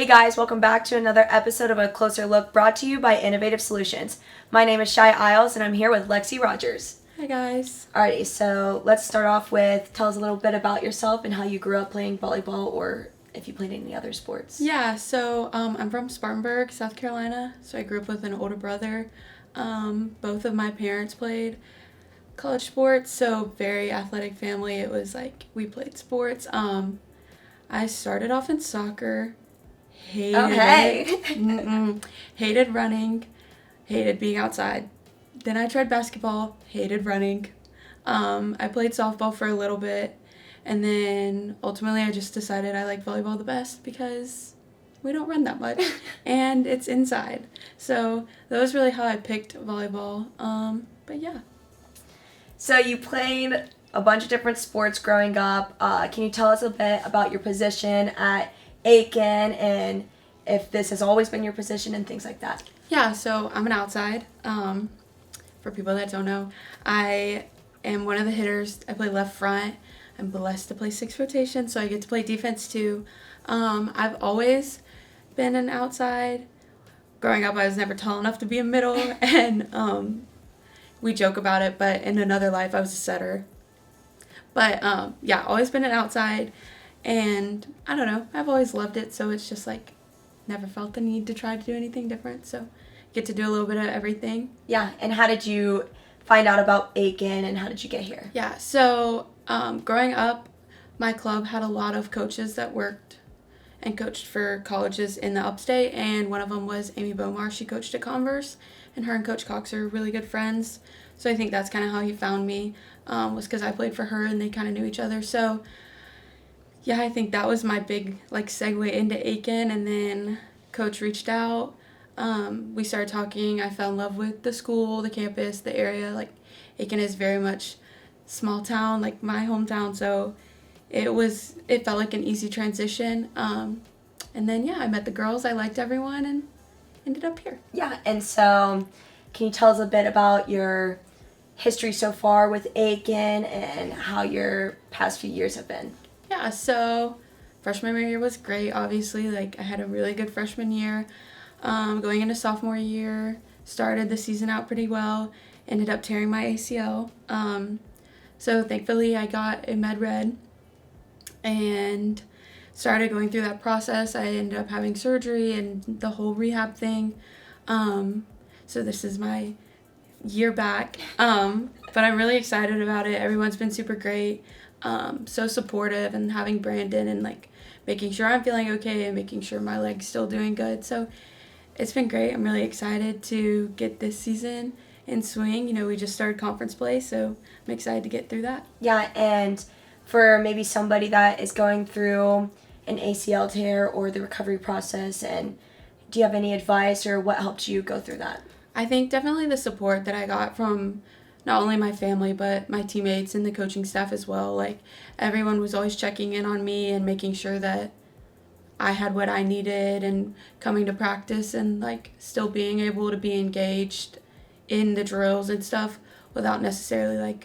guys, welcome back to another episode of A Closer Look brought to you by Innovative Solutions. My name is Shai Isles and I'm here with Lexi Rogers. Hi guys. Alrighty, so let's start off with tell us a little bit about yourself and how you grew up playing volleyball or if you played any other sports. Yeah, so I'm from Spartanburg, South Carolina. So I grew up with an older brother. Both of my parents played college sports, so very athletic family. It was like we played sports. I started off in soccer. Hated it. Hated running. Hated being outside. Then I tried basketball. Hated running. I played softball for a little bit. And then ultimately I just decided I like volleyball the best because we don't run that much. And it's inside. So that was really how I picked volleyball. But yeah. So you played a bunch of different sports growing up. Can you tell us a bit about your position at Aiken and if this has always been your position and things like that? Yeah, so I'm an outside. For people that don't know, I am one of the hitters. I play left front. I'm blessed to play 6 rotations, so I get to play defense too. I've always been an outside. Growing up, I was never tall enough to be a middle, and we joke about it, but in another life, I was a setter. But yeah, always been an outside, and I don't know, I've always loved it, so it's just like never felt the need to try to do anything different, so get to do a little bit of everything. Yeah, and how did you find out about Aiken and how did you get here? Yeah, so growing up, my club had a lot of coaches that worked and coached for colleges in the upstate, and one of them was Amy Bomar. She coached at Converse, and her and Coach Cox are really good friends, so I think that's kind of how he found me, was because I played for her and they kind of knew each other. So yeah, I think that was my big segue into Aiken, and then Coach reached out. We started talking. I fell in love with the school, the campus, the area. Aiken is very much small town, like my hometown, so it felt like an easy transition. And then yeah, I met the girls. I liked everyone and ended up here. Yeah, and so can you tell us a bit about your history so far with Aiken and how your past few years have been? Yeah, so freshman year was great, obviously. I had a really good freshman year. Going into sophomore year, started the season out pretty well, ended up tearing my ACL. So thankfully I got a med red and started going through that process. I ended up having surgery and the whole rehab thing. So this is my year back. But I'm really excited about it. Everyone's been super great. So supportive, and having Brandon and making sure I'm feeling okay and making sure my leg's still doing good. So it's been great. I'm really excited to get this season in swing. We just started conference play, so I'm excited to get through that. Yeah, and for maybe somebody that is going through an ACL tear or the recovery process, and do you have any advice or what helped you go through that? I think definitely the support that I got from not only my family, but my teammates and the coaching staff as well. Everyone was always checking in on me and making sure that I had what I needed, and coming to practice and still being able to be engaged in the drills and stuff without necessarily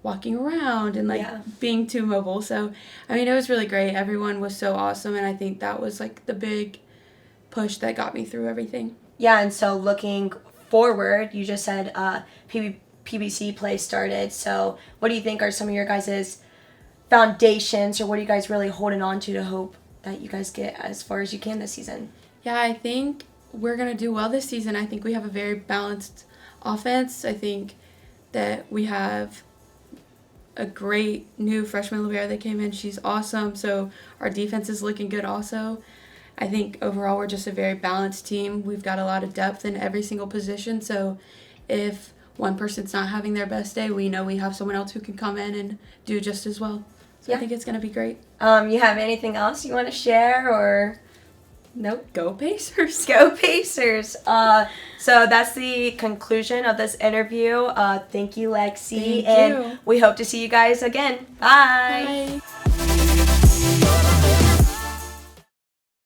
walking around and being too mobile. So it was really great. Everyone was so awesome, and I think that was the big push that got me through everything. Yeah, and so looking forward, you just said PBC play started. So what do you think are some of your guys' foundations, or what are you guys really holding on to hope that you guys get as far as you can this season? Yeah, I think we're going to do well this season. I think we have a very balanced offense. I think that we have a great new freshman Libera that came in. She's awesome. So our defense is looking good also. I think overall we're just a very balanced team. We've got a lot of depth in every single position. So if one person's not having their best day, we know we have someone else who can come in and do just as well. So yeah. I think it's going to be great. You have anything else you want to share, or? Nope. Go Pacers. Go Pacers. So that's the conclusion of this interview. Thank you, Lexi. Thank you. And we hope to see you guys again. Bye. Bye.